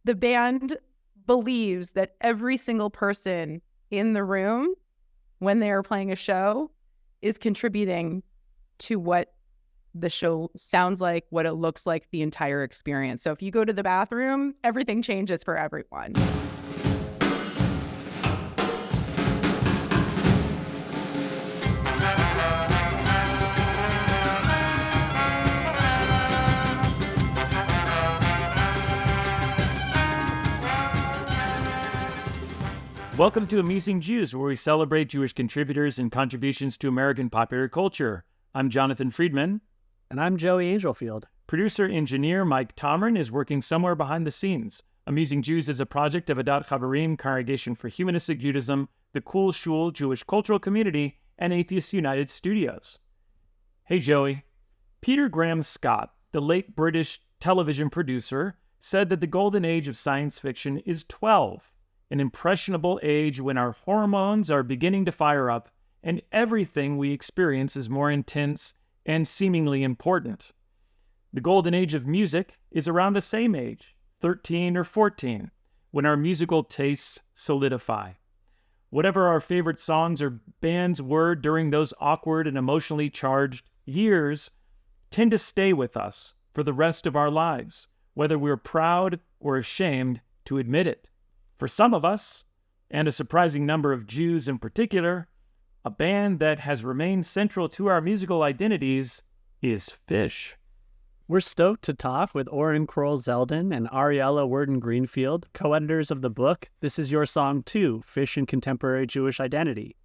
The band believes that every single person in the room, when they are playing a show, is contributing to what the show sounds like, what it looks like, the entire experience. So if you go to the bathroom, everything changes for everyone. Welcome to Amusing Jews, where we celebrate Jewish contributors and contributions to American popular culture. I'm Jonathan Friedmann. And I'm Joey Angelfield. Producer-engineer Mike Tomren is working somewhere behind the scenes. Amusing Jews is a project of Adat Chaverim, Congregation for Humanistic Judaism, the Cool Shul Jewish Cultural Community, and Atheists United Studios. Hey, Joey. Peter Graham Scott, the late British television producer, said that the golden age of science fiction is 12. An impressionable age when our hormones are beginning to fire up and everything we experience is more intense and seemingly important. The golden age of music is around the same age, 13 or 14, when our musical tastes solidify. Whatever our favorite songs or bands were during those awkward and emotionally charged years tend to stay with us for the rest of our lives, whether we're proud or ashamed to admit it. For some of us, and a surprising number of Jews in particular, a band that has remained central to our musical identities is Phish. We're stoked to talk with Oren Kroll-Zeldin and Ariella Werden-Greenfield, co-editors of the book This Is Your Song Too, Phish and Contemporary Jewish Identity.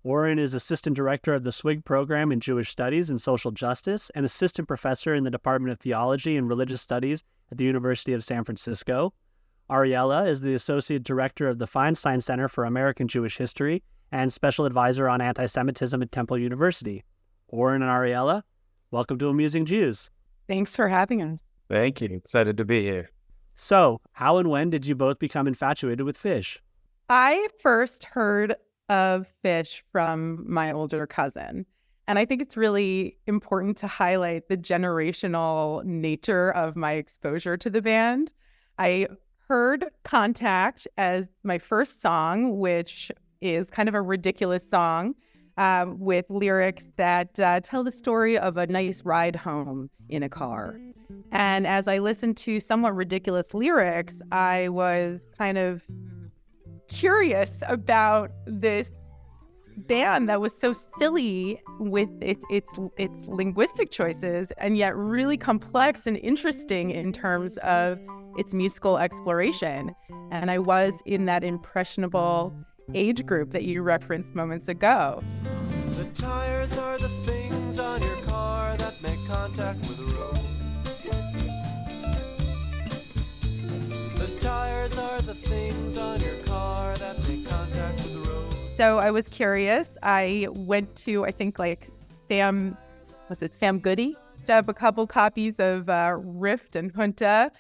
Oren is assistant director of the Swig Program in Jewish Studies and Social Justice and assistant professor in the Department of Theology and Religious Studies at the University of San Francisco. Ariella is the Associate Director of the Feinstein Center for American Jewish History and Special Advisor on Antisemitism at Temple University. Oren and Ariella, welcome to Amusing Jews. Thanks for having us. Thank you. Excited to be here. So, how and when did you both become infatuated with Phish? I first heard of Phish from my older cousin. And I think it's really important to highlight the generational nature of my exposure to the band. I heard Contact as my first song, which is kind of a ridiculous song with lyrics that tell the story of a nice ride home in a car. And as I listened to somewhat ridiculous lyrics, I was kind of curious about this band that was so silly with its linguistic choices and yet really complex and interesting in terms of its musical exploration. And I was in that impressionable age group that you referenced moments ago. The tires are the things on your car that make contact with the road. The tires are the things on your car that make contact with the road. So I was curious. I went to, I think, Sam Goody, to have a couple copies of Rift and Junta.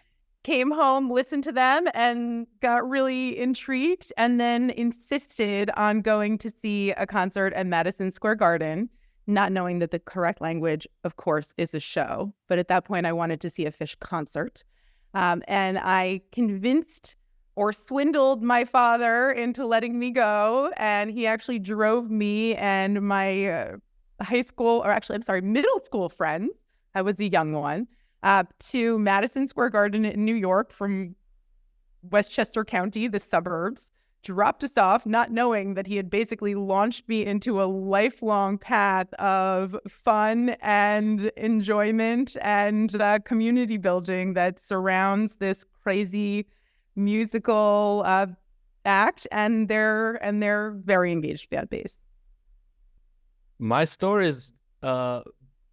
Came home, listened to them, and got really intrigued, and then insisted on going to see a concert at Madison Square Garden, not knowing that the correct language, of course, is a show. But at that point, I wanted to see a Phish concert. And I convinced or swindled my father into letting me go, and he actually drove me and my middle school friends, I was a young one, to Madison Square Garden in New York from Westchester County, the suburbs, dropped us off, not knowing that he had basically launched me into a lifelong path of fun and enjoyment and community building that surrounds this crazy musical act, and they're very engaged fan base. My stories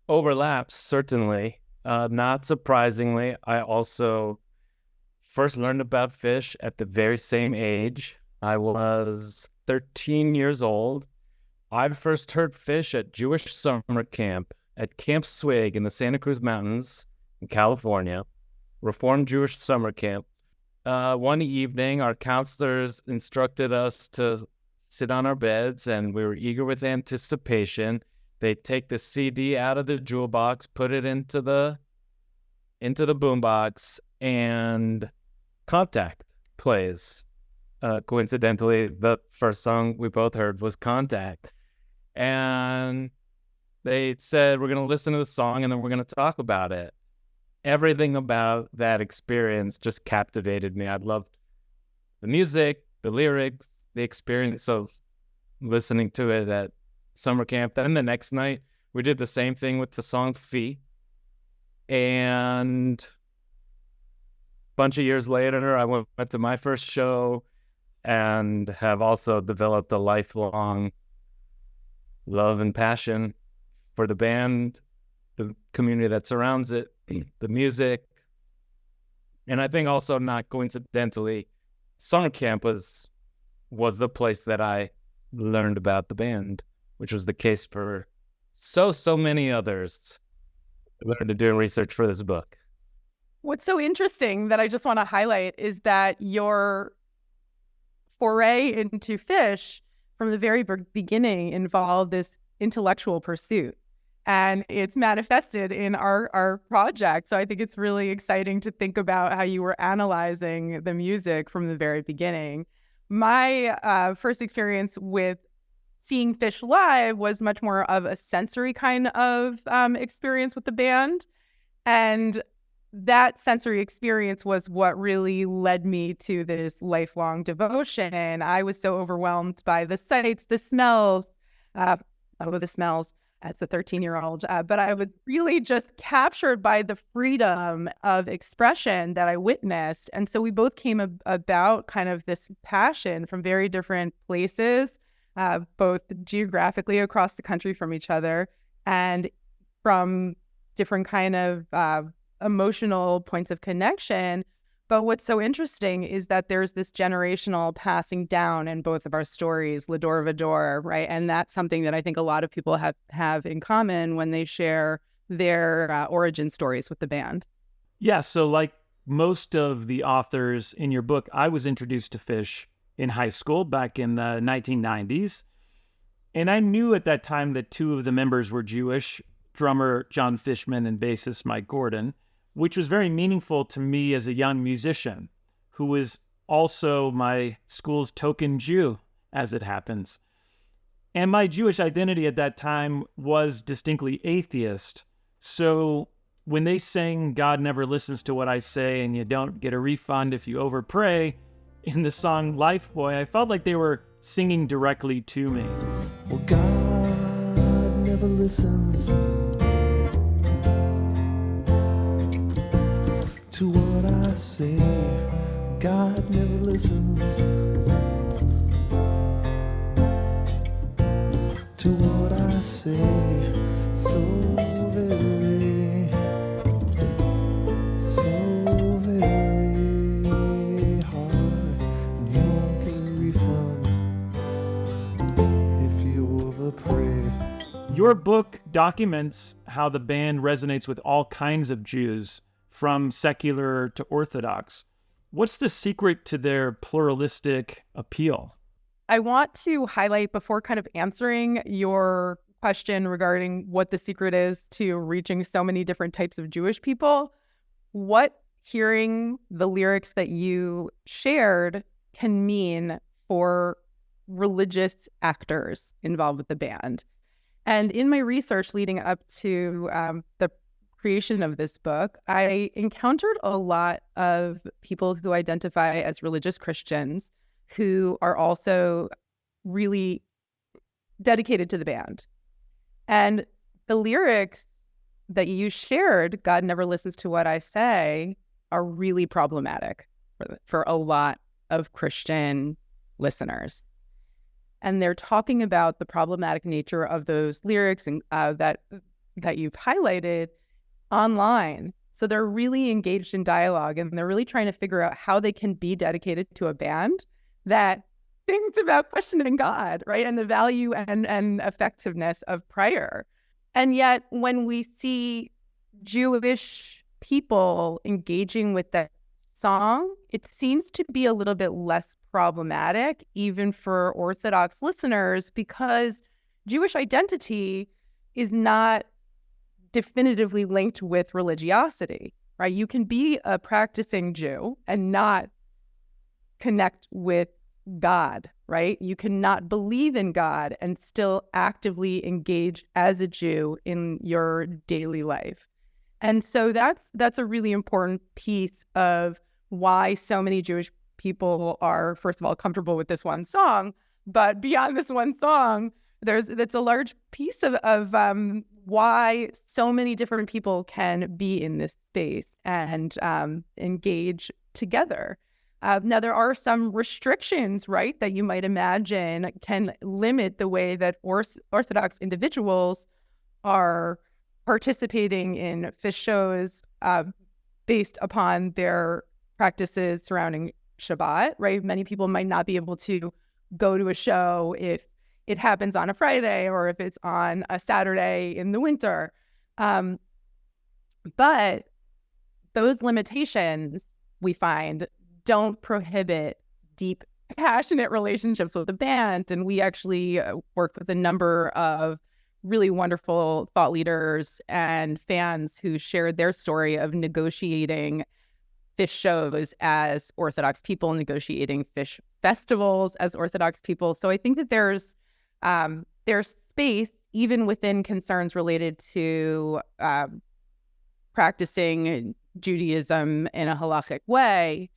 overlap, certainly. Not surprisingly, I also first learned about Phish at the very same age. I was 13 years old. I first heard Phish at Jewish summer camp at Camp Swig in the Santa Cruz Mountains in California, Reformed Jewish summer camp. One evening, our counselors instructed us to sit on our beds, and we were eager with anticipation. They'd take the CD out of the jewel box, put it into the boombox, and Contact plays. Coincidentally, the first song we both heard was Contact. And they said, we're going to listen to the song and then we're going to talk about it. Everything about that experience just captivated me. I loved the music, the lyrics, the experience of listening to it at summer camp. Then the next night, we did the same thing with the song Fee. And a bunch of years later, I went to my first show and have also developed a lifelong love and passion for the band, the community that surrounds it, the music. And I think also, not coincidentally, summer camp was the place that I learned about the band, which was the case for so many others who learned doing research for this book. What's so interesting that I just want to highlight is that your foray into Phish from the very beginning involved this intellectual pursuit. And it's manifested in our project. So I think it's really exciting to think about how you were analyzing the music from the very beginning. My first experience with seeing Phish live was much more of a sensory kind of experience with the band. And that sensory experience was what really led me to this lifelong devotion. I was so overwhelmed by the sights, the smells, the smells as a 13-year-old, but I was really just captured by the freedom of expression that I witnessed. And so we both came about kind of this passion from very different places, both geographically across the country from each other and from different kind of emotional points of connection. But what's so interesting is that there's this generational passing down in both of our stories, Lador Vador, right? And that's something that I think a lot of people have in common when they share their origin stories with the band. Yeah, so like most of the authors in your book, I was introduced to Phish in high school back in the 1990s. And I knew at that time that two of the members were Jewish, drummer John Fishman and bassist Mike Gordon, which was very meaningful to me as a young musician, who was also my school's token Jew, as it happens. And my Jewish identity at that time was distinctly atheist. So when they sang God Never Listens to What I Say and you don't get a refund if you overpray in the song Life Boy, I felt like they were singing directly to me. Well, God never listens to what I say. God never listens to what I say. So very hard, and you won't get a refund if you overpray. Your book documents how the band resonates with all kinds of Jews, from secular to Orthodox. What's the secret to their pluralistic appeal? I want to highlight, before kind of answering your question regarding what the secret is to reaching so many different types of Jewish people, what hearing the lyrics that you shared can mean for religious actors involved with the band. And in my research leading up to the creation of this book, I encountered a lot of people who identify as religious Christians who are also really dedicated to the band. And the lyrics that you shared, God never listens to what I say, are really problematic for a lot of Christian listeners. And they're talking about the problematic nature of those lyrics and that you've highlighted online. So they're really engaged in dialogue, and they're really trying to figure out how they can be dedicated to a band that thinks about questioning God, right? And the value and effectiveness of prayer. And yet when we see Jewish people engaging with that song, it seems to be a little bit less problematic, even for Orthodox listeners, because Jewish identity is not definitively linked with religiosity, right? You can be a practicing Jew and not connect with God, right? You cannot believe in God and still actively engage as a Jew in your daily life. And so that's a really important piece of why so many Jewish people are, first of all, comfortable with this one song, but beyond this one song, that's a large piece of why so many different people can be in this space and engage together. Now, there are some restrictions, right, that you might imagine can limit the way that Orthodox individuals are participating in Phish shows based upon their practices surrounding Shabbat, right? Many people might not be able to go to a show if it happens on a Friday or if it's on a Saturday in the winter. But those limitations, we find, don't prohibit deep, passionate relationships with the band. And we actually worked with a number of really wonderful thought leaders and fans who shared their story of negotiating Phish shows as Orthodox people, negotiating Phish festivals as Orthodox people. So I think that there's space, even within concerns related to practicing Judaism in a halachic way,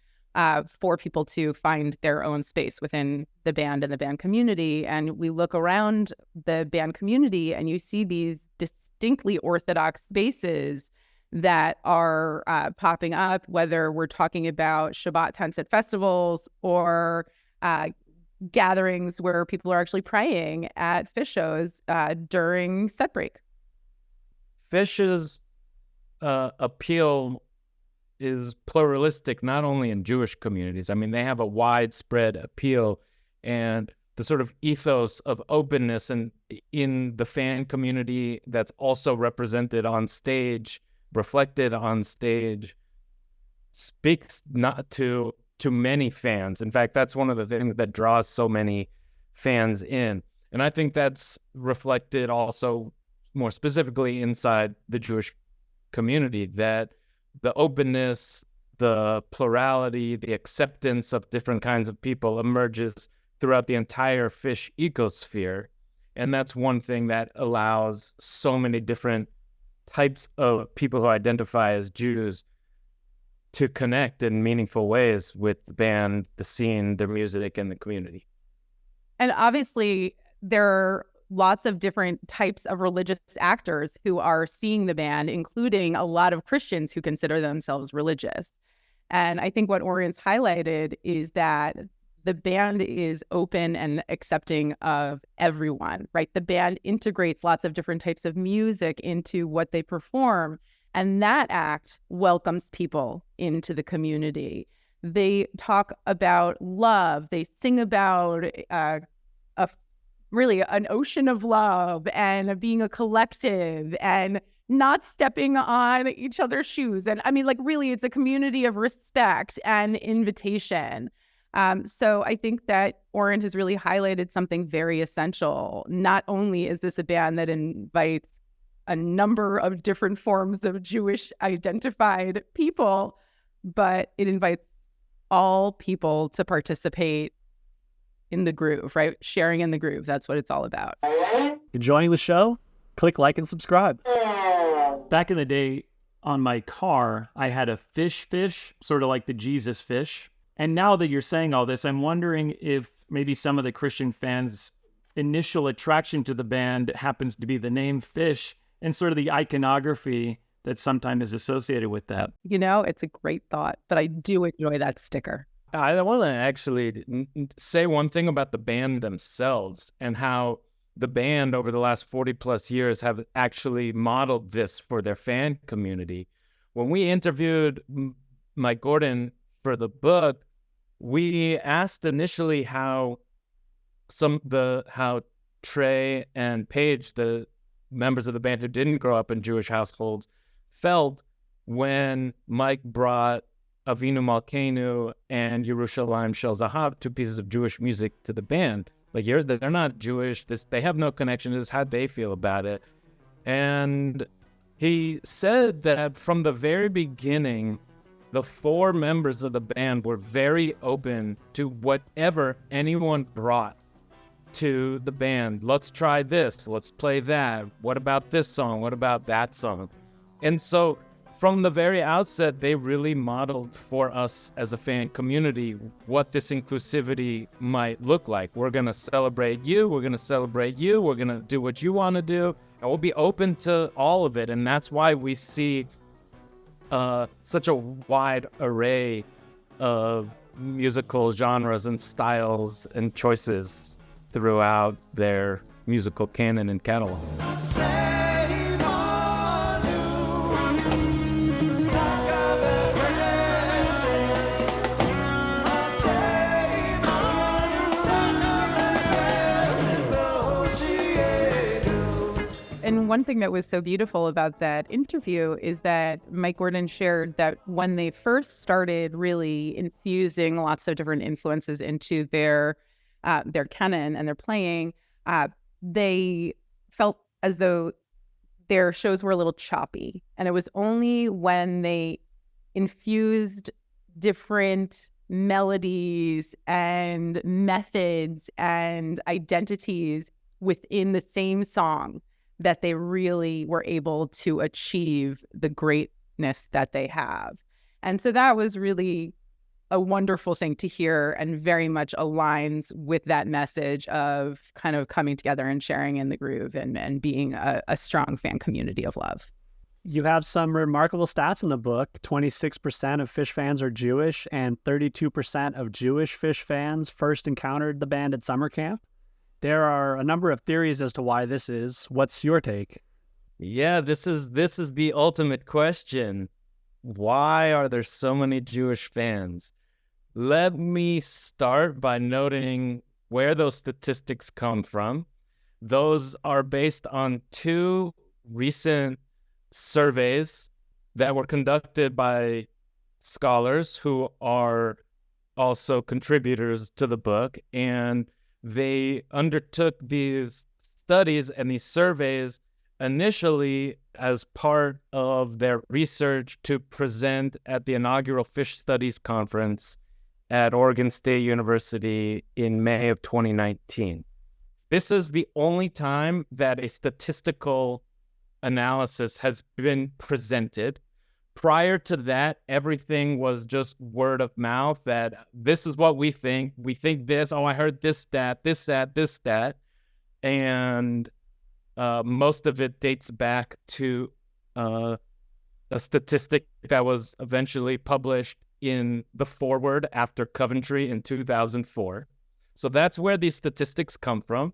for people to find their own space within the band and the band community. And we look around the band community and you see these distinctly Orthodox spaces that are popping up, whether we're talking about Shabbat tents at festivals or gatherings where people are actually praying at Phish shows during set break. Phish's appeal is pluralistic, not only in Jewish communities. I mean, they have a widespread appeal, and the sort of ethos of openness and in the fan community that's also represented on stage, reflected on stage, speaks not to many fans. In fact, that's one of the things that draws so many fans in. And I think that's reflected also more specifically inside the Jewish community, that the openness, the plurality, the acceptance of different kinds of people emerges throughout the entire Phish ecosphere. And that's one thing that allows so many different types of people who identify as Jews to connect in meaningful ways with the band, the scene, their music, and the community. And obviously, there are lots of different types of religious actors who are seeing the band, including a lot of Christians who consider themselves religious. And I think what Oren's highlighted is that the band is open and accepting of everyone, right? The band integrates lots of different types of music into what they perform, and that act welcomes people into the community. They talk about love. They sing about really an ocean of love and being a collective and not stepping on each other's shoes. And I mean, like, really, it's a community of respect and invitation. So I think that Oren has really highlighted something very essential. Not only is this a band that invites a number of different forms of Jewish identified people, but it invites all people to participate in the groove, right? Sharing in the groove. That's what it's all about. Enjoying the show? Click like and subscribe. Back in the day on my car, I had a fish, sort of like the Jesus fish. And now that you're saying all this, I'm wondering if maybe some of the Christian fans' initial attraction to the band happens to be the name Phish and sort of the iconography that sometimes is associated with that. You know, it's a great thought, but I do enjoy that sticker. I want to actually say one thing about the band themselves and how the band over the last 40 plus years have actually modeled this for their fan community. When we interviewed Mike Gordon for the book, we asked initially how Trey and Paige, the members of the band who didn't grow up in Jewish households, felt when Mike brought Avinu Maklenu and Yerushalayim Shel Zahav, two pieces of Jewish music, to the band. Like, they're not Jewish. They have no connection to this. How they feel about it. And he said that from the very beginning, the 4 members of the band were very open to whatever anyone brought to the band. Let's try this. Let's play that. What about this song? What about that song? And so from the very outset, they really modeled for us as a fan community what this inclusivity might look like. We're going to celebrate you. We're going to celebrate you. We're going to do what you want to do. And we'll be open to all of it. And that's why we see such a wide array of musical genres and styles and choices throughout their musical canon and catalog. And one thing that was so beautiful about that interview is that Mike Gordon shared that when they first started really infusing lots of different influences into their canon and their playing, they felt as though their shows were a little choppy. And it was only when they infused different melodies and methods and identities within the same song that they really were able to achieve the greatness that they have. And so that was really a wonderful thing to hear, and very much aligns with that message of kind of coming together and sharing in the groove and being a strong fan community of love. You have some remarkable stats in the book. 26% of Phish fans are Jewish, and 32% of Jewish Phish fans first encountered the band at summer camp. There are a number of theories as to why this is. What's your take? Yeah, this is the ultimate question. Why are there so many Jewish fans? Let me start by noting where those statistics come from. Those are based on 2 recent surveys that were conducted by scholars who are also contributors to the book, and they undertook these studies and these surveys initially as part of their research to present at the inaugural Phish Studies Conference at Oregon State University in May of 2019. This is the only time that a statistical analysis has been presented. Prior to that, everything was just word of mouth that this is what we think. We think this. Oh, I heard this stat, this stat, this stat. And most of it dates back to a statistic that was eventually published in the foreword after Coventry in 2004. So that's where these statistics come from.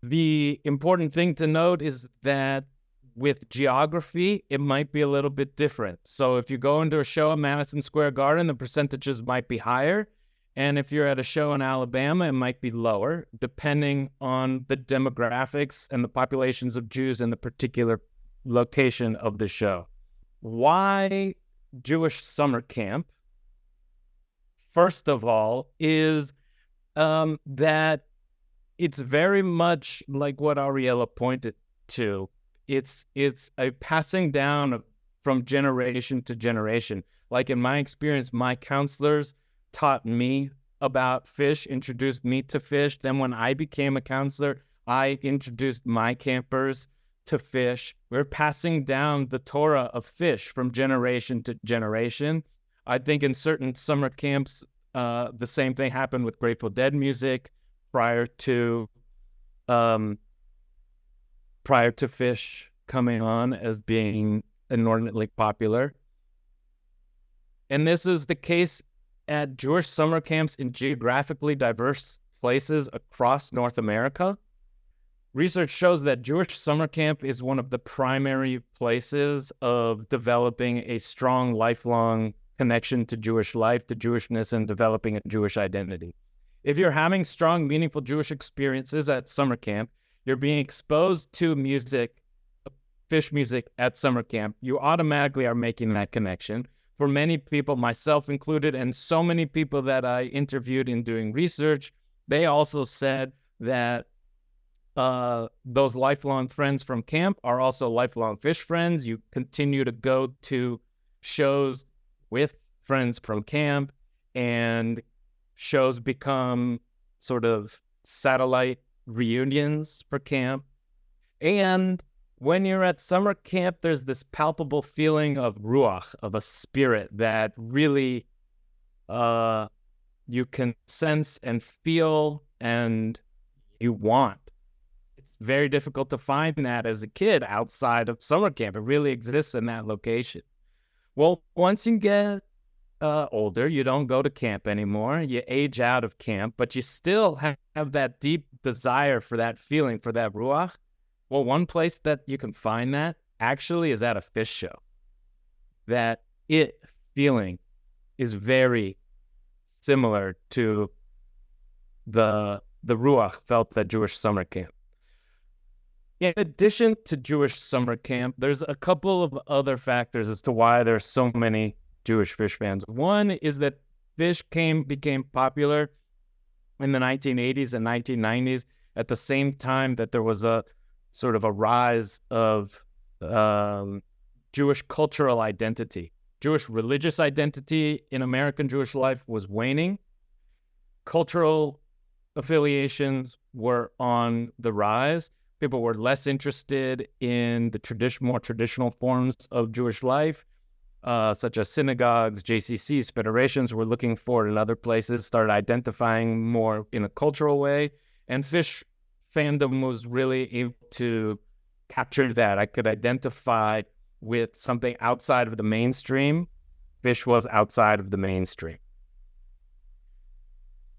The important thing to note is that with geography, it might be a little bit different. So if you go into a show at Madison Square Garden, the percentages might be higher. And if you're at a show in Alabama, it might be lower, depending on the demographics and the populations of Jews in the particular location of the show. Why Jewish summer camp? First of all, is that it's very much like what Ariella pointed to. It's a passing down from generation to generation. Like in my experience, my counselors taught me about Phish, introduced me to Phish. Then when I became a counselor, I introduced my campers to Phish. We're passing down the Torah of Phish from generation to generation. I think in certain summer camps, the same thing happened with Grateful Dead music prior to Phish coming on as being inordinately popular. And this is the case at Jewish summer camps in geographically diverse places across North America. Research shows that Jewish summer camp is one of the primary places of developing a strong, lifelong connection to Jewish life, to Jewishness, and developing a Jewish identity. If you're having strong, meaningful Jewish experiences at summer camp, you're being exposed to music, Phish music at summer camp, you automatically are making that connection. For many people, myself included, and so many people that I interviewed in doing research, they also said that those lifelong friends from camp are also lifelong Phish friends. You continue to go to shows with friends from camp, and shows become sort of satellite reunions for camp. And when you're at summer camp, there's this palpable feeling of ruach, of a spirit that really you can sense and feel and you want. It's very difficult to find that as a kid outside of summer camp. It really exists in that location. Well, once you get older, you don't go to camp anymore. You age out of camp, but you still have that deep desire for that feeling, for that ruach. Well, one place that you can find that actually is at a Phish show. That feeling is very similar to the ruach felt at Jewish summer camp. In addition to Jewish summer camp, there's a couple of other factors as to why there's so many Jewish Phish fans. One is that Phish became popular in the 1980s and 1990s at the same time that there was a sort of a rise of Jewish cultural identity. Jewish religious identity in American Jewish life was waning. Cultural affiliations were on the rise. People were less interested in the more traditional forms of Jewish life, such as synagogues, JCCs, federations were looking for it in other places, started identifying more in a cultural way. And Phish fandom was really able to capture that. I could identify with something outside of the mainstream. Phish was outside of the mainstream.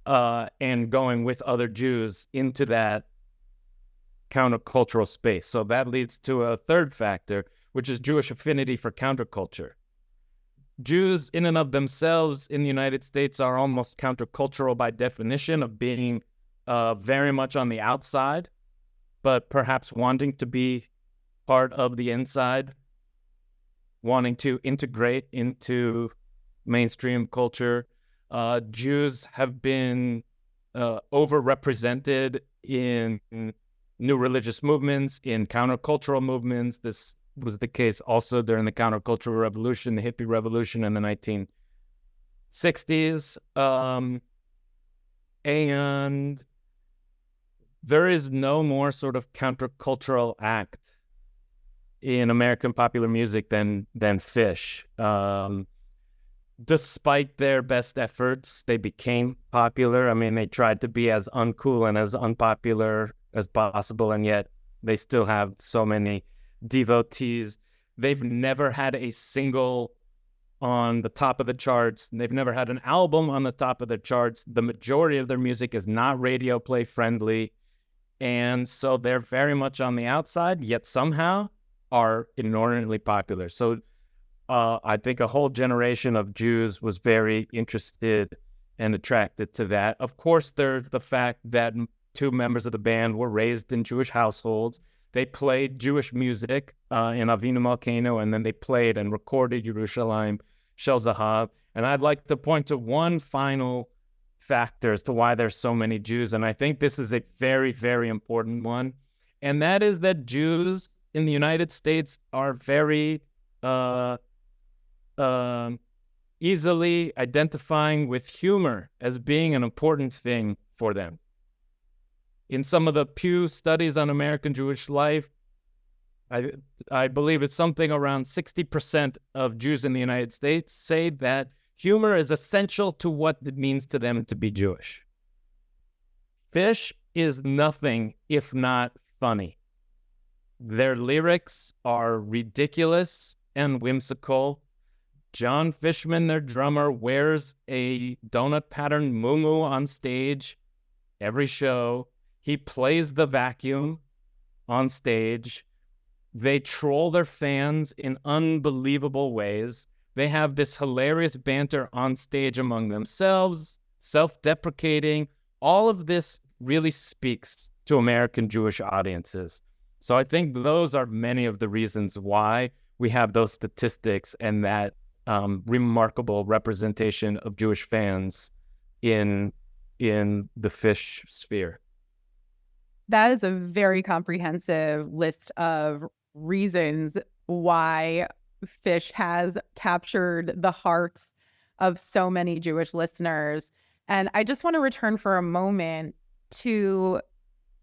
And going with other Jews into that countercultural space. So that leads to a third factor, which is Jewish affinity for counterculture. Jews in and of themselves in the United States are almost countercultural by definition of being very much on the outside, but perhaps wanting to be part of the inside, wanting to integrate into mainstream culture. Jews have been overrepresented in new religious movements, in countercultural movements. This was the case also during the countercultural revolution, the hippie revolution in the 1960s. And there is no more sort of countercultural act in American popular music than Phish. Despite their best efforts, they became popular. I mean, they tried to be as uncool and as unpopular as possible, and yet they still have so many devotees. They've never had a single on the top of the charts. They've never had an album on the top of the charts. The majority of their music is not radio play friendly. And so they're very much on the outside, yet somehow are inordinately popular. So I think a whole generation of Jews was very interested and attracted to that. Of course, there's the fact that two members of the band were raised in Jewish households. They played Jewish music in Avinu Maklenu, and then they played and recorded Yerushalayim Shel Zahav. And I'd like to point to one final factor as to why there's so many Jews, and I think this is a very, very important one, and that is that Jews in the United States are very easily identifying with humor as being an important thing for them. In some of the Pew studies on American Jewish life, I believe it's something around 60% of Jews in the United States say that humor is essential to what it means to them to be Jewish. Phish is nothing if not funny. Their lyrics are ridiculous and whimsical. John Fishman, their drummer, wears a donut pattern muumuu on stage every show. He plays the vacuum on stage. They troll their fans in unbelievable ways. They have this hilarious banter on stage among themselves, self-deprecating. All of this really speaks to American Jewish audiences. So I think those are many of the reasons why we have those statistics and that remarkable representation of Jewish fans in the Phish sphere. That is a very comprehensive list of reasons why Phish has captured the hearts of so many Jewish listeners. And I just want to return for a moment to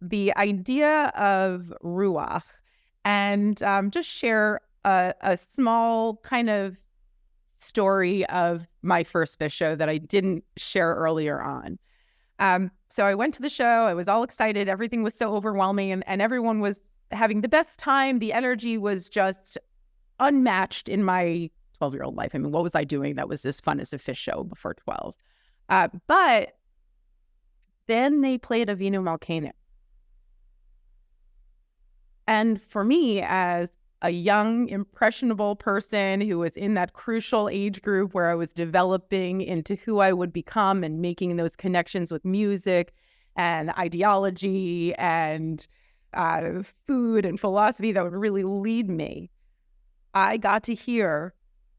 the idea of ruach and just share a small kind of story of my first Phish show that I didn't share earlier on. So I went to the show. I was all excited. Everything was so overwhelming, and everyone was having the best time. The energy was just unmatched in my 12-year-old life. I mean, what was I doing that was as fun as a Phish show before 12? But then they played Avinu Maklenu. And for me, as a young, impressionable person who was in that crucial age group where I was developing into who I would become and making those connections with music and ideology and food and philosophy that would really lead me, I got to hear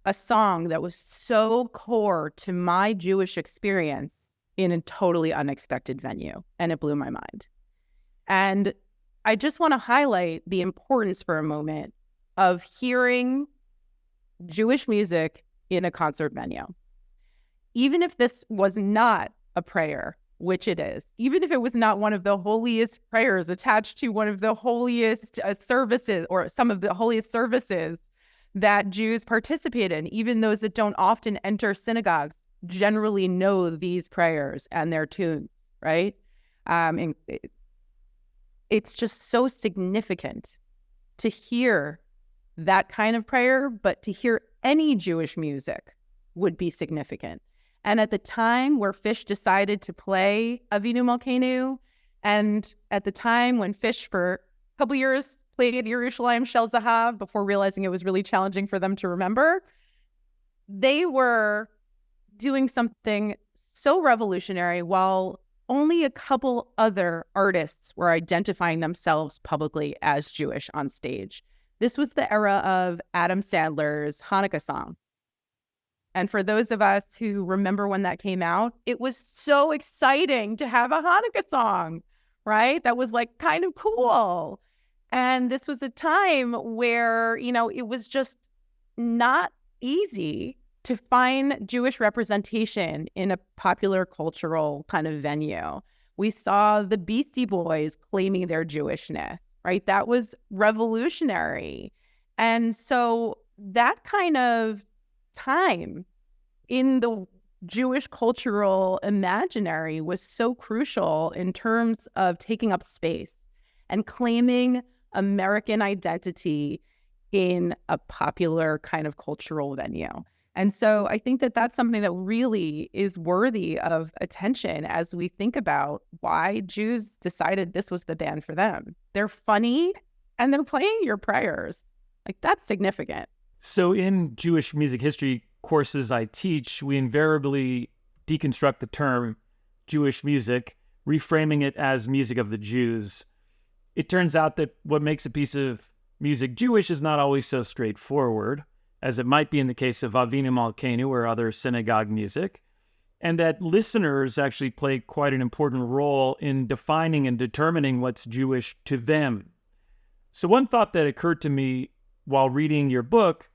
a song that was so core to my Jewish experience in a totally unexpected venue, and it blew my mind. And I just want to highlight the importance for a moment of hearing Jewish music in a concert venue. Even if this was not a prayer, which it is, even if it was not one of the holiest prayers attached to one of the holiest services or some of the holiest services that Jews participate in, even those that don't often enter synagogues generally know these prayers and their tunes, right? And it's just so significant to hear that kind of prayer, but to hear any Jewish music would be significant. And at the time where Phish decided to play Avinu Maklenu, and at the time when Phish for a couple years played Yerushalayim Shel Zahav before realizing it was really challenging for them to remember, they were doing something so revolutionary while only a couple other artists were identifying themselves publicly as Jewish on stage. This was the era of Adam Sandler's Hanukkah song. And for those of us who remember when that came out, it was so exciting to have a Hanukkah song, right? That was like kind of cool. And this was a time where, you know, it was just not easy to find Jewish representation in a popular cultural kind of venue. We saw the Beastie Boys claiming their Jewishness, right? That was revolutionary. And so that kind of time in the Jewish cultural imaginary was so crucial in terms of taking up space and claiming American identity in a popular kind of cultural venue. And so I think that that's something that really is worthy of attention as we think about why Jews decided this was the band for them. They're funny and they're playing your prayers. Like, that's significant. So in Jewish music history courses I teach, we invariably deconstruct the term Jewish music, reframing it as music of the Jews. It turns out that what makes a piece of music Jewish is not always so straightforward, as it might be in the case of Avinu Maklenu or other synagogue music, and that listeners actually play quite an important role in defining and determining what's Jewish to them. So one thought that occurred to me while reading your book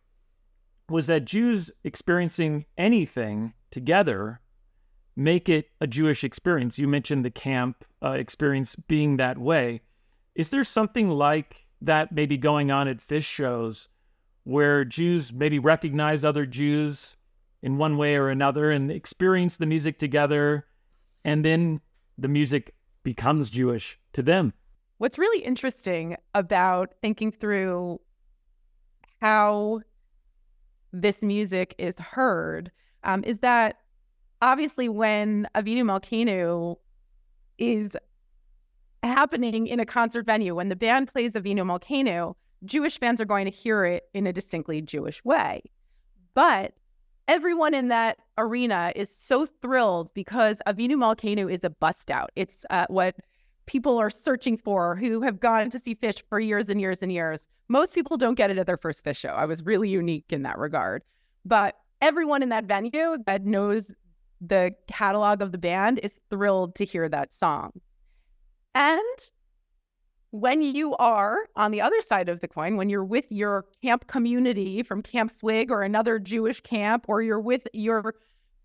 was that Jews experiencing anything together make it a Jewish experience. You mentioned the camp experience being that way. Is there something like that maybe going on at Phish shows where Jews maybe recognize other Jews in one way or another and experience the music together, and then the music becomes Jewish to them? What's really interesting about thinking through how this music is heard is that obviously when Avinu Maklenu is happening in a concert venue, when the band plays Avinu Maklenu, Jewish fans are going to hear it in a distinctly Jewish way. But everyone in that arena is so thrilled because Avinu Maklenu is a bust out. It's what people are searching for who have gone to see Phish for years and years and years. Most people don't get it at their first Phish show. I was really unique in that regard. But everyone in that venue that knows the catalog of the band is thrilled to hear that song. And when you are on the other side of the coin, when you're with your camp community from Camp Swig or another Jewish camp, or you're with your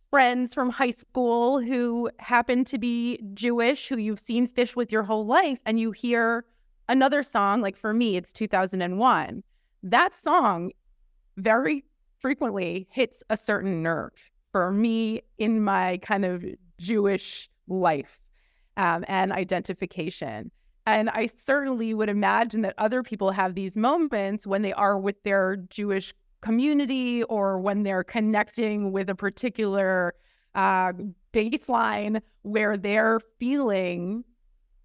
friends from high school who happen to be Jewish, who you've seen Phish with your whole life, and you hear another song, like for me, it's 2001. That song very frequently hits a certain nerve for me in my kind of Jewish life and identification. And I certainly would imagine that other people have these moments when they are with their Jewish community or when they're connecting with a particular baseline where they're feeling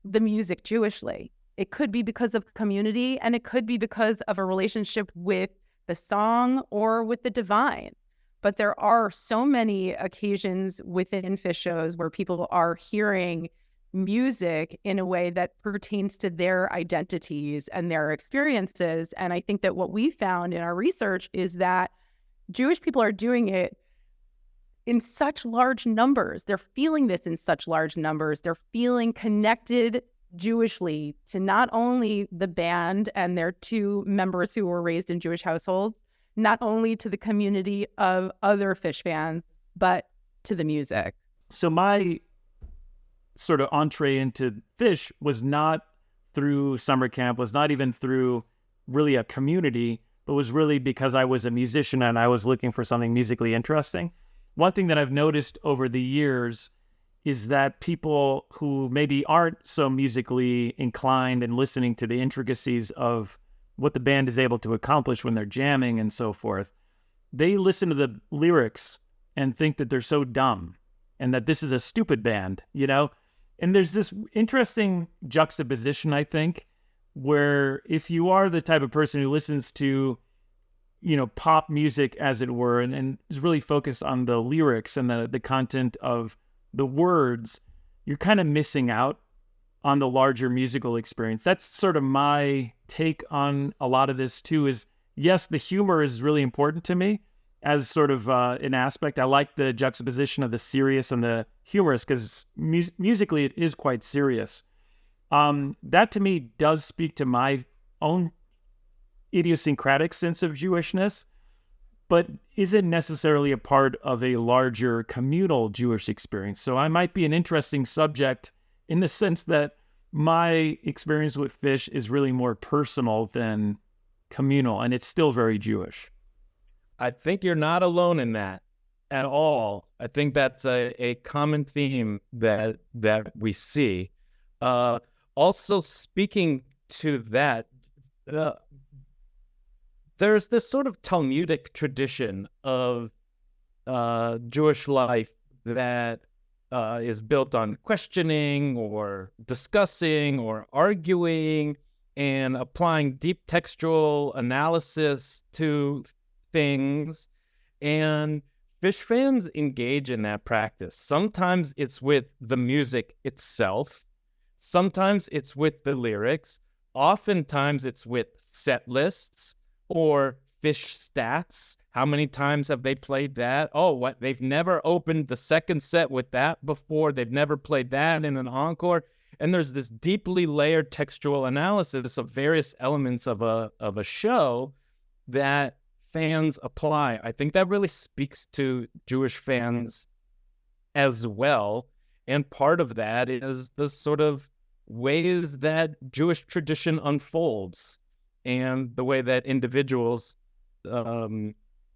the music Jewishly. It could be because of community, and it could be because of a relationship with the song or with the divine. But there are so many occasions within Phish shows where people are hearing music in a way that pertains to their identities and their experiences. And I think that what we found in our research is that Jewish people are doing it in such large numbers. They're feeling this in such large numbers. They're feeling connected Jewishly to not only the band and their two members who were raised in Jewish households, not only to the community of other Phish fans, but to the music. So my sort of entree into Phish was not through summer camp, was not even through really a community, but was really because I was a musician and I was looking for something musically interesting. One thing that I've noticed over the years is that people who maybe aren't so musically inclined and listening to the intricacies of what the band is able to accomplish when they're jamming and so forth, they listen to the lyrics and think that they're so dumb and that this is a stupid band, you know? And there's this interesting juxtaposition, I think, where if you are the type of person who listens to, you know, pop music, as it were, and is really focused on the lyrics and the content of the words, you're kind of missing out on the larger musical experience. That's sort of my take on a lot of this too, is yes, the humor is really important to me as sort of an aspect. I like the juxtaposition of the serious and the humorous because musically it is quite serious. That to me does speak to my own idiosyncratic sense of Jewishness, but isn't necessarily a part of a larger communal Jewish experience. So I might be an interesting subject in the sense that my experience with Phish is really more personal than communal, and it's still very Jewish. I think you're not alone in that at all. I think that's a common theme that we see. Also, speaking to that, there's this sort of Talmudic tradition of Jewish life that is built on questioning or discussing or arguing and applying deep textual analysis to things. And Phish fans engage in that practice. Sometimes it's with the music itself. Sometimes it's with the lyrics. Oftentimes it's with set lists or Phish stats. How many times have they played that? Oh, what? They've never opened the second set with that before. They've never played that in an encore. And there's this deeply layered textual analysis of various elements of a show that fans apply. I think that really speaks to Jewish fans as well. And part of that is the sort of ways that Jewish tradition unfolds and the way that individuals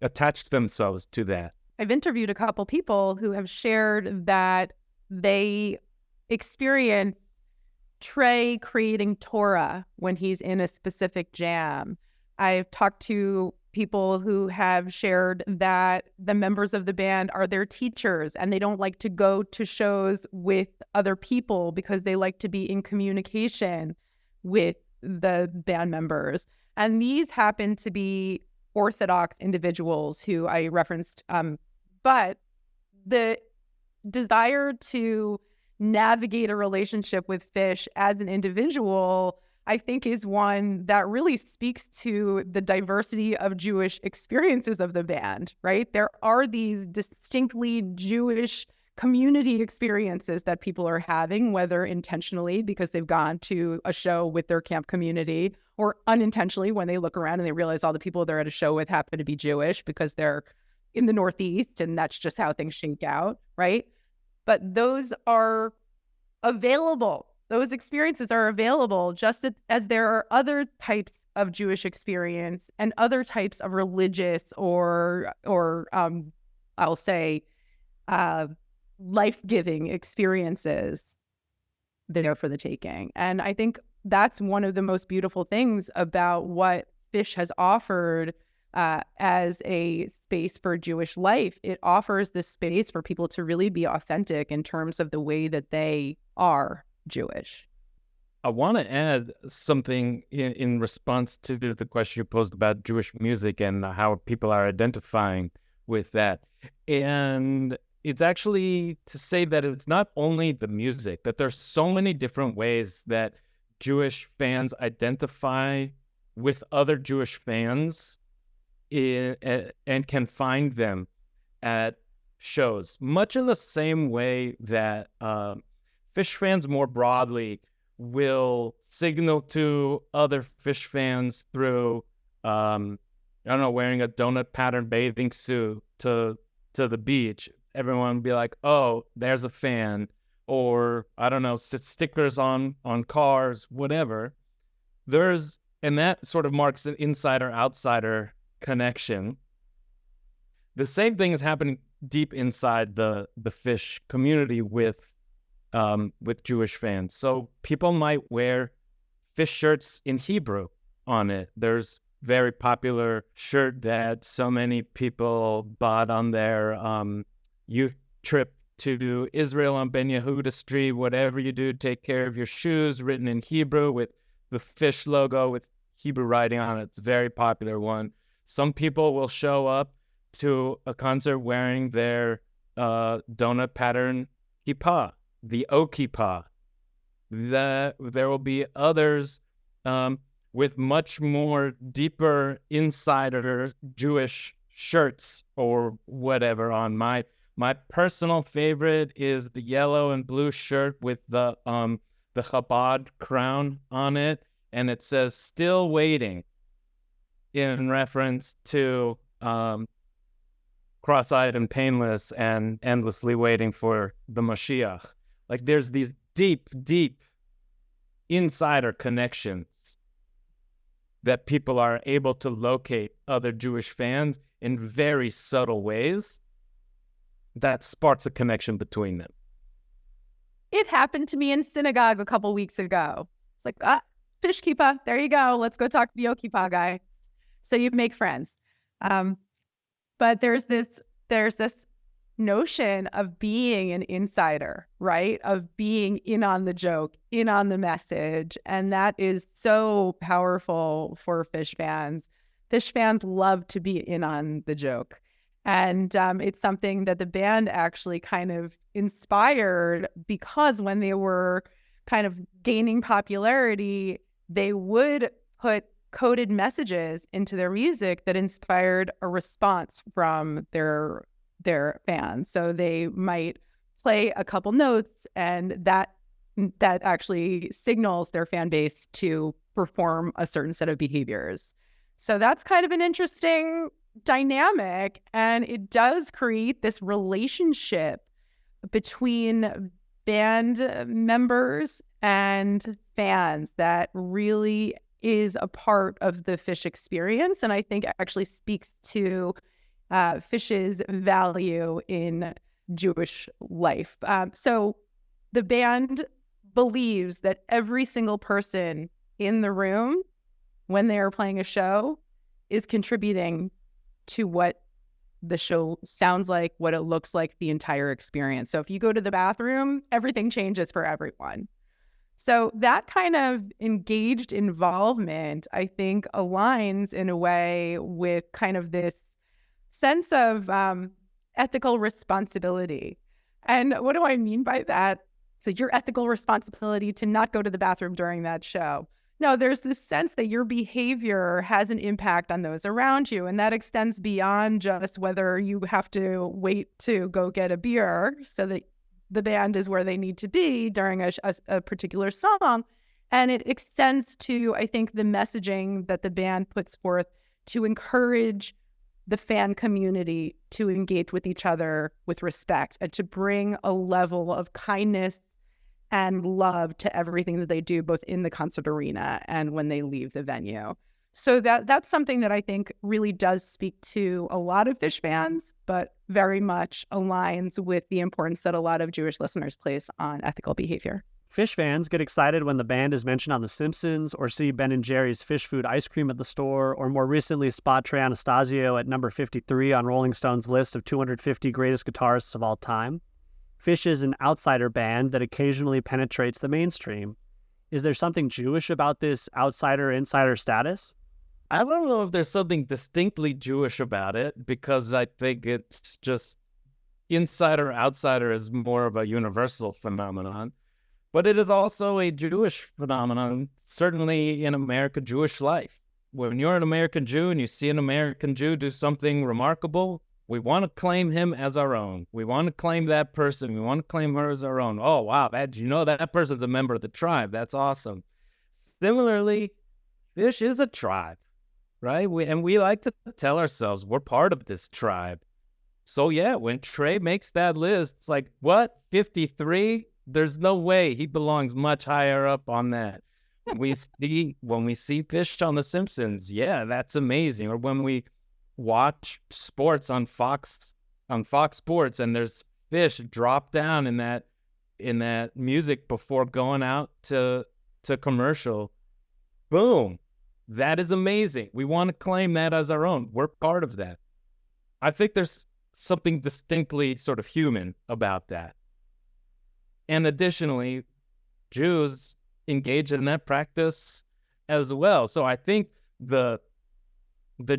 attach themselves to that. I've interviewed a couple people who have shared that they experience Trey creating Torah when he's in a specific jam. I've talked to people who have shared that the members of the band are their teachers and they don't like to go to shows with other people because they like to be in communication with the band members. And these happen to be Orthodox individuals who I referenced. But the desire to navigate a relationship with Phish as an individual, I think, is one that really speaks to the diversity of Jewish experiences of the band, right? There are these distinctly Jewish community experiences that people are having, whether intentionally because they've gone to a show with their camp community, or unintentionally when they look around and they realize all the people they're at a show with happen to be Jewish because they're in the Northeast, and that's just how things shake out, right? But those are available. Those experiences are available just as there are other types of Jewish experience and other types of religious or I'll say life-giving experiences there for the taking. And I think that's one of the most beautiful things about what Phish has offered as a space for Jewish life. It offers this space for people to really be authentic in terms of the way that they are Jewish. I want to add something in response to the question you posed about Jewish music and how people are identifying with that. And it's actually to say that it's not only the music, that there's so many different ways that Jewish fans identify with other Jewish fans and can find them at shows, much in the same way that Phish fans more broadly will signal to other Phish fans through, wearing a donut pattern bathing suit to the beach. Everyone will be like, oh, there's a fan, or stickers on cars, whatever. And that sort of marks an insider-outsider connection. The same thing is happening deep inside the Phish community with Jewish fans. So people might wear Phish shirts in Hebrew on it. There's very popular shirt that so many people bought on their youth trip to Israel on Ben Yehuda Street. Whatever you do, take care of your shoes, written in Hebrew with the Phish logo with Hebrew writing on it. It's a very popular one. Some people will show up to a concert wearing their donut pattern kippah, the O kippah. There will be others with much more deeper insider Jewish shirts or whatever on. My personal favorite is the yellow and blue shirt with the Chabad crown on it, and it says "Still Waiting" in reference to cross-eyed and painless and endlessly waiting for the Mashiach. Like there's these deep, deep insider connections that people are able to locate other Jewish fans in very subtle ways that sparks a connection between them. It happened to me in synagogue a couple weeks ago. It's like, Phish kippah, there you go. Let's go talk to the O kippah guy. So you make friends. But there's this notion of being an insider, right? Of being in on the joke, in on the message. And that is so powerful for Phish fans. Phish fans love to be in on the joke. And it's something that the band actually kind of inspired, because when they were kind of gaining popularity, they would put coded messages into their music that inspired a response from their fans. So they might play a couple notes, and that actually signals their fan base to perform a certain set of behaviors. So that's kind of an interesting dynamic, and it does create this relationship between band members and fans that really is a part of the Phish experience, and I think actually speaks to Phish's value in Jewish life. So the band believes that every single person in the room, when they are playing a show, is contributing to what the show sounds like, what it looks like, the entire experience. So if you go to the bathroom, everything changes for everyone. So that kind of engaged involvement, I think, aligns in a way with kind of this sense of ethical responsibility. And what do I mean by that? So your ethical responsibility to not go to the bathroom during that show. No, there's this sense that your behavior has an impact on those around you. And that extends beyond just whether you have to wait to go get a beer so that the band is where they need to be during a particular song. And it extends to, I think, the messaging that the band puts forth to encourage the fan community to engage with each other with respect and to bring a level of kindness and love to everything that they do, both in the concert arena and when they leave the venue. So that's something that I think really does speak to a lot of Phish fans, but very much aligns with the importance that a lot of Jewish listeners place on ethical behavior. Phish fans get excited when the band is mentioned on The Simpsons, or see Ben & Jerry's fish food ice cream at the store, or more recently spot Trey Anastasio at number 53 on Rolling Stone's list of 250 greatest guitarists of all time. Phish is an outsider band that occasionally penetrates the mainstream. Is there something Jewish about this outsider-insider status? I don't know if there's something distinctly Jewish about it, because I think it's just insider-outsider is more of a universal phenomenon. But it is also a Jewish phenomenon, certainly in American Jewish life. When you're an American Jew and you see an American Jew do something remarkable, we want to claim him as our own. We want to claim that person. We want to claim her as our own. Oh, wow, that person's a member of the tribe. That's awesome. Similarly, Phish is a tribe, right? We like to tell ourselves we're part of this tribe. So yeah, when Trey makes that list, it's like, what, 53? There's no way he belongs much higher up on that. When we see Phish on The Simpsons, yeah, that's amazing. Or when we watch sports on Fox Sports, and there's Phish drop down in that music before going out to commercial. Boom. That is amazing. We want to claim that as our own. We're part of that. I think there's something distinctly sort of human about that. And additionally, Jews engage in that practice as well. So I think the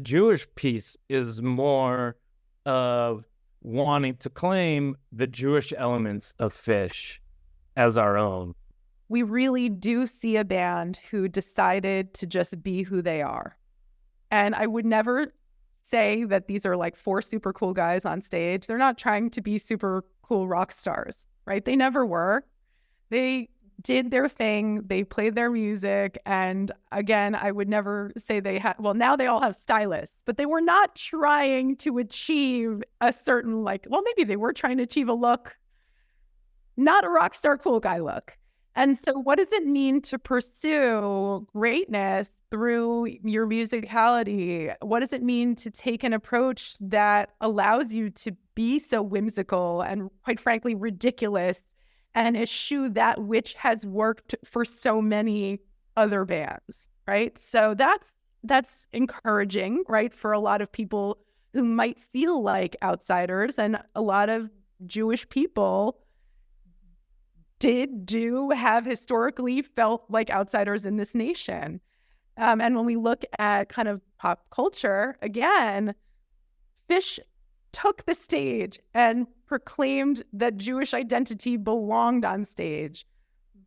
Jewish piece is more of wanting to claim the Jewish elements of Phish as our own. We really do see a band who decided to just be who they are. And I would never say that these are like 4 super cool guys on stage. They're not trying to be super cool rock stars, right? They never were. They did their thing. They played their music. And again, I would never say they had, well, now they all have stylists, but they were not trying to achieve a certain, maybe they were trying to achieve a look, not a rock star cool guy look. And so what does it mean to pursue greatness through your musicality? What does it mean to take an approach that allows you to be so whimsical and, quite frankly, ridiculous and eschew that which has worked for so many other bands, right? So that's encouraging, right, for a lot of people who might feel like outsiders, and a lot of Jewish people have historically felt like outsiders in this nation. And when we look at kind of pop culture, again, Phish took the stage and proclaimed that Jewish identity belonged on stage.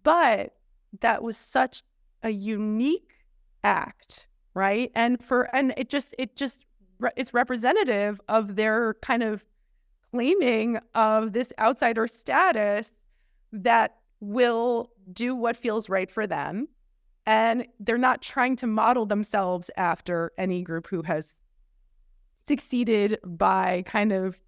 But that was such a unique act, right? And it's representative of their kind of claiming of this outsider status that will do what feels right for them. And they're not trying to model themselves after any group who has succeeded by kind of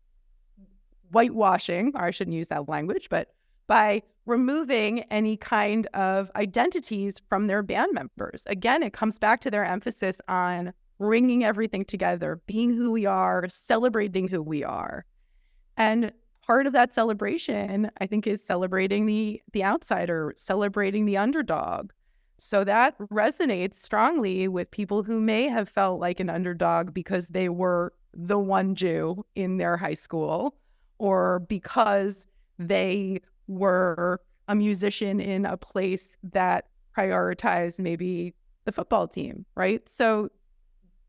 whitewashing, or I shouldn't use that language, but by removing any kind of identities from their band members. Again, it comes back to their emphasis on bringing everything together, being who we are, celebrating who we are. And part of that celebration, I think, is celebrating the outsider, celebrating the underdog. So that resonates strongly with people who may have felt like an underdog because they were the one Jew in their high school, or because they were a musician in a place that prioritized maybe the football team, right? So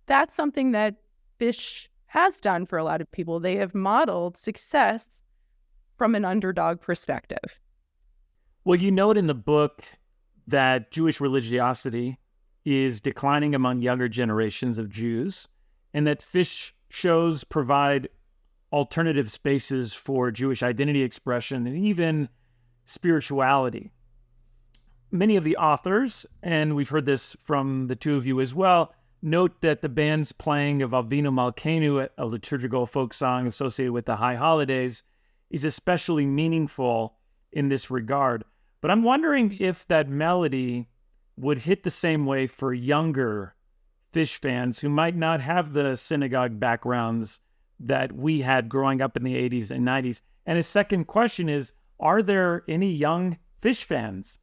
that's something that Phish has done for a lot of people. They have modeled success from an underdog perspective. Well, you note in the book that Jewish religiosity is declining among younger generations of Jews, and that Phish shows provide alternative spaces for Jewish identity expression and even spirituality. Many of the authors, and we've heard this from the two of you as well, note that the band's playing of Avinu Maklenu, a liturgical folk song associated with the high holidays, is especially meaningful in this regard. But I'm wondering if that melody would hit the same way for younger Phish fans who might not have the synagogue backgrounds that we had growing up in the 80s and 90s. And his second question is, are there any young Phish fans?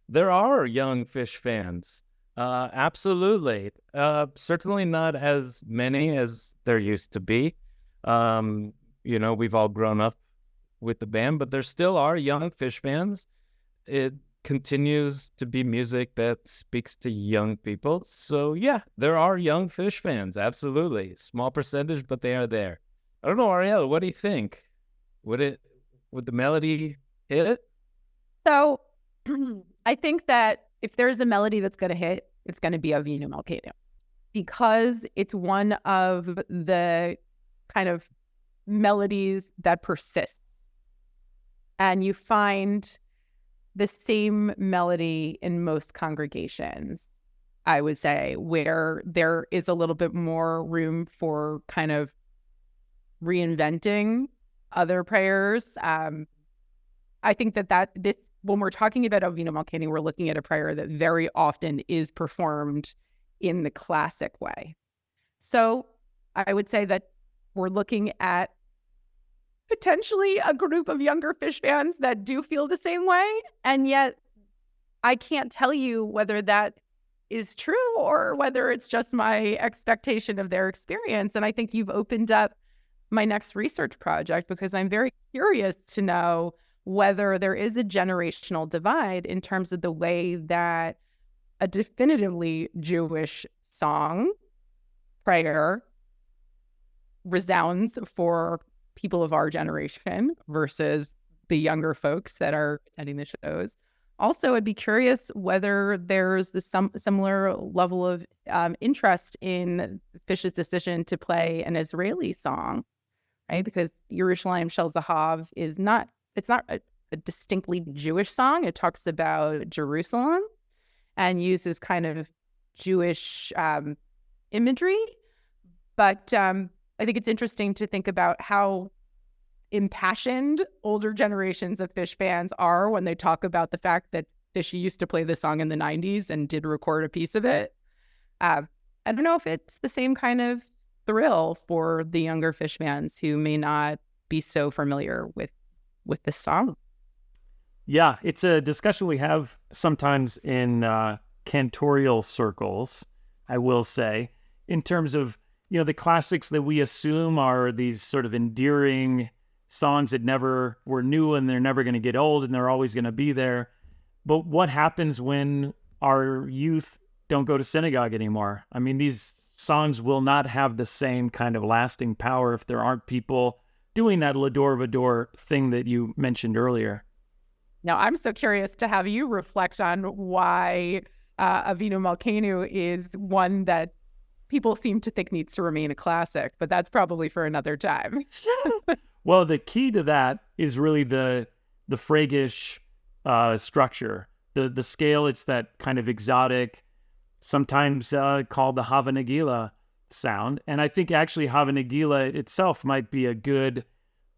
There are young Phish fans. Absolutely. Certainly not as many as there used to be. We've all grown up with the band, but there still are young Phish fans. It continues to be music that speaks to young people. So yeah, there are young Phish fans. Absolutely. Small percentage, but they are there. I don't know, Ariella, what do you think? Would the melody hit it? So I think that if there's a melody that's going to hit, it's going to be Avinu Maklenu, because it's one of the kind of melodies that persists. And you find the same melody in most congregations, I would say, where there is a little bit more room for kind of reinventing other prayers. I think that this, when we're talking about Avinu Maklenu, we're looking at a prayer that very often is performed in the classic way. So I would say that we're looking at potentially a group of younger Phish fans that do feel the same way. And yet I can't tell you whether that is true or whether it's just my expectation of their experience. And I think you've opened up my next research project, because I'm very curious to know whether there is a generational divide in terms of the way that a definitively Jewish song, prayer, resounds for people of our generation versus the younger folks that are attending the shows. Also, I'd be curious whether there's similar level of interest in Phish's decision to play an Israeli song, right? Because Yerushalayim Shel Zahav is not a distinctly Jewish song. It talks about Jerusalem and uses kind of Jewish imagery. But I think it's interesting to think about how impassioned older generations of Phish fans are when they talk about the fact that Phish used to play this song in the 90s and did record a piece of it. I don't know if it's the same kind of thrill for the younger Phish fans who may not be so familiar with this song. Yeah, it's a discussion we have sometimes in cantorial circles, I will say, in terms of, the classics that we assume are these sort of endearing songs that never were new and they're never going to get old and they're always going to be there. But what happens when our youth don't go to synagogue anymore? I mean, these songs will not have the same kind of lasting power if there aren't people doing that L'Ador V'Ador thing that you mentioned earlier. Now, I'm so curious to have you reflect on why Avinu Maklenu is one that people seem to think needs to remain a classic, but that's probably for another time. Well, the key to that is really the Phragish structure, the scale. It's that kind of exotic, sometimes called the Hava Nagila sound. And I think actually Hava Nagila itself might be a good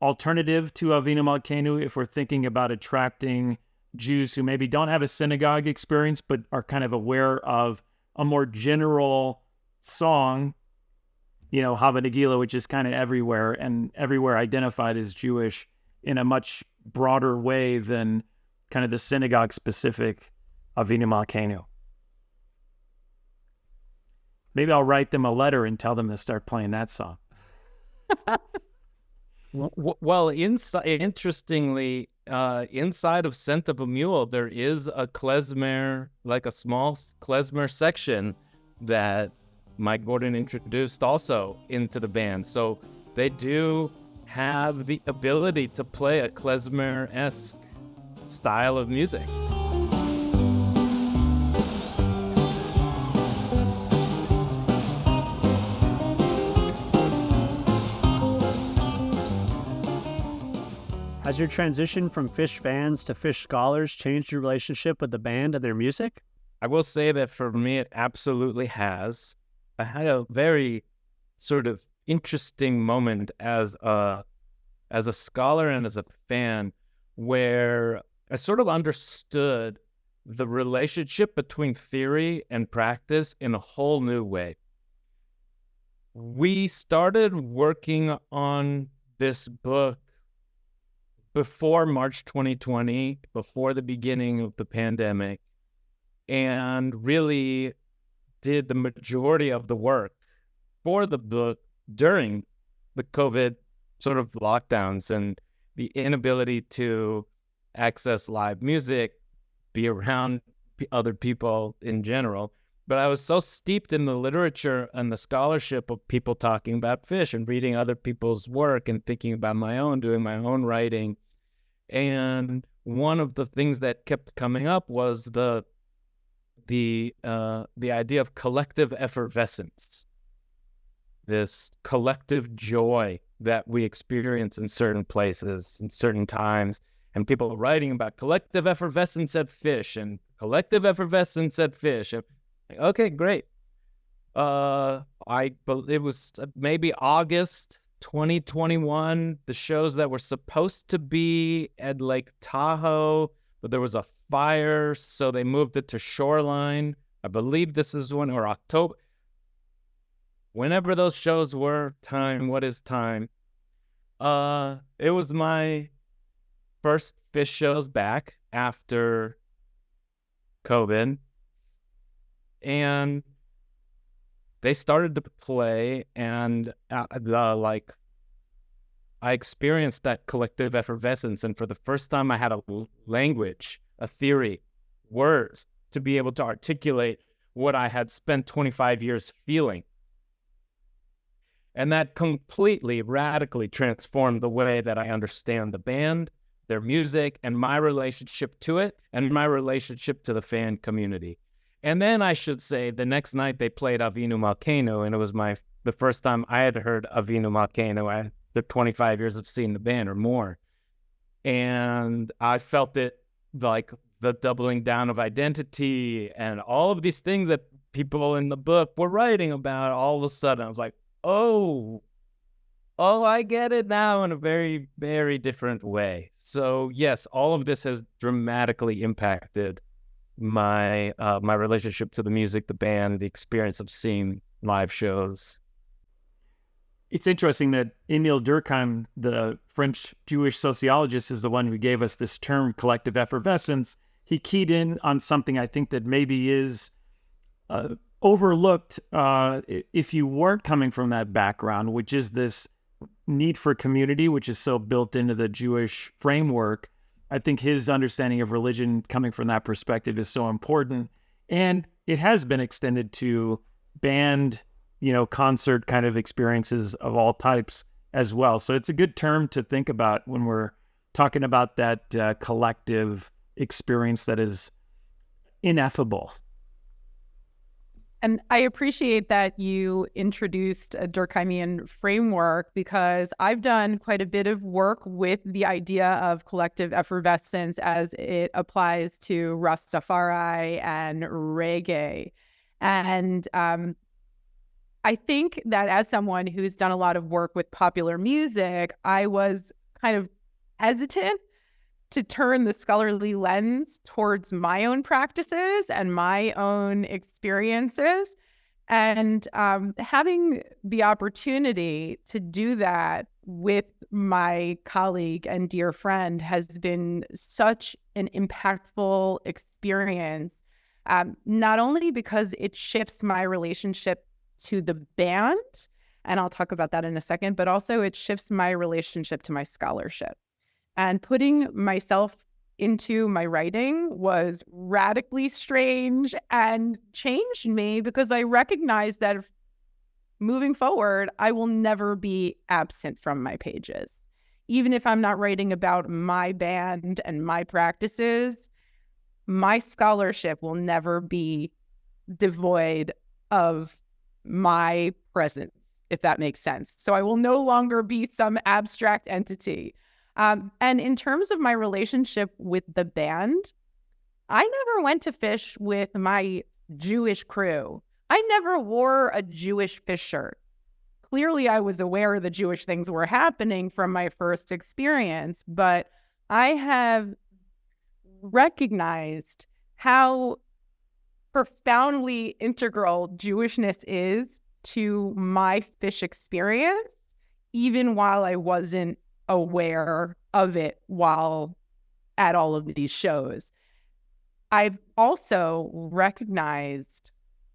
alternative to Avinu Maklenu if we're thinking about attracting Jews who maybe don't have a synagogue experience but are kind of aware of a more general song, Hava Nagila, which is kind of everywhere and everywhere identified as Jewish in a much broader way than kind of the synagogue-specific Avinu Maklenu. Maybe I'll write them a letter and tell them to start playing that song. Well, interestingly, inside of Senta B'Mule, there is a klezmer, like a small klezmer section that Mike Gordon introduced also into the band. So they do have the ability to play a klezmer-esque style of music. Has your transition from Phish fans to Phish scholars changed your relationship with the band and their music? I will say that for me, it absolutely has. I had a very sort of interesting moment as a scholar and as a fan, where I sort of understood the relationship between theory and practice in a whole new way. We started working on this book before March 2020, before the beginning of the pandemic, and really did the majority of the work for the book during the COVID sort of lockdowns and the inability to access live music, be around other people in general. But I was so steeped in the literature and the scholarship of people talking about Phish and reading other people's work and thinking about my own, doing my own writing. And one of the things that kept coming up was the idea of collective effervescence, this collective joy that we experience in certain places, in certain times, and people writing about collective effervescence at Phish and collective effervescence at Phish. Okay, great. It was maybe August 2021. The shows that were supposed to be at Lake Tahoe, but there was a fire, so they moved it to Shoreline. I believe this is when, or October. Whenever those shows were, what is time? It was my first Phish shows back after COVID, and they started to play, and I experienced that collective effervescence, and for the first time I had a language, a theory, words to be able to articulate what I had spent 25 years feeling. And that completely, radically transformed the way that I understand the band, their music, and my relationship to it, and my relationship to the fan community. And then I should say, the next night they played Avinu Maklenu, and it was the first time I had heard Avinu Maklenu after 25 years of seeing the band or more. And I felt it like the doubling down of identity and all of these things that people in the book were writing about. All of a sudden, I was like, oh, I get it now in a very, very different way. So yes, all of this has dramatically impacted my relationship to the music, the band, the experience of seeing live shows. It's interesting that Emile Durkheim, the French Jewish sociologist, is the one who gave us this term collective effervescence. He keyed in on something I think that maybe is overlooked if you weren't coming from that background, which is this need for community, which is so built into the Jewish framework. I think his understanding of religion coming from that perspective is so important. And it has been extended to band, concert kind of experiences of all types as well. So it's a good term to think about when we're talking about that collective experience that is ineffable. And I appreciate that you introduced a Durkheimian framework, because I've done quite a bit of work with the idea of collective effervescence as it applies to Rastafari and reggae. And I think that as someone who's done a lot of work with popular music, I was kind of hesitant to turn the scholarly lens towards my own practices and my own experiences. And having the opportunity to do that with my colleague and dear friend has been such an impactful experience, not only because it shifts my relationship to the band, and I'll talk about that in a second, but also it shifts my relationship to my scholarship. And putting myself into my writing was radically strange and changed me, because I recognized that moving forward, I will never be absent from my pages. Even if I'm not writing about my band and my practices, my scholarship will never be devoid of my presence, if that makes sense. So I will no longer be some abstract entity. And in terms of my relationship with the band, I never went to Phish with my Jewish crew. I never wore a Jewish Phish shirt. Clearly, I was aware the Jewish things were happening from my first experience, but I have recognized how profoundly integral Jewishness is to my Phish experience, even while I wasn't aware of it while at all of these shows. I've also recognized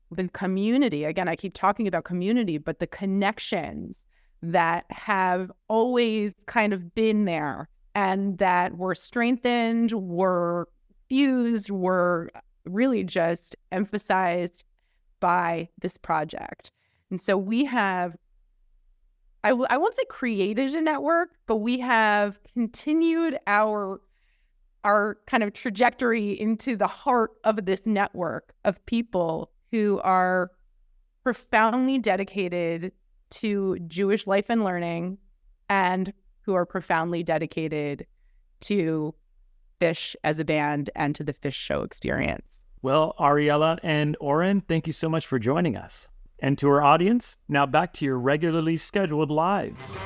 the community. Again, I keep talking about community, but the connections that have always kind of been there and that were strengthened, were fused, were really just emphasized by this project. And so we have, I won't say created a network, but we have continued our kind of trajectory into the heart of this network of people who are profoundly dedicated to Jewish life and learning and who are profoundly dedicated to Phish as a band and to the Phish show experience. Well, Ariella and Oren, thank you so much for joining us. And to our audience, now back to your regularly scheduled lives.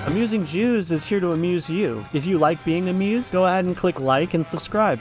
Amusing Jews is here to amuse you. If you like being amused, go ahead and click like and subscribe.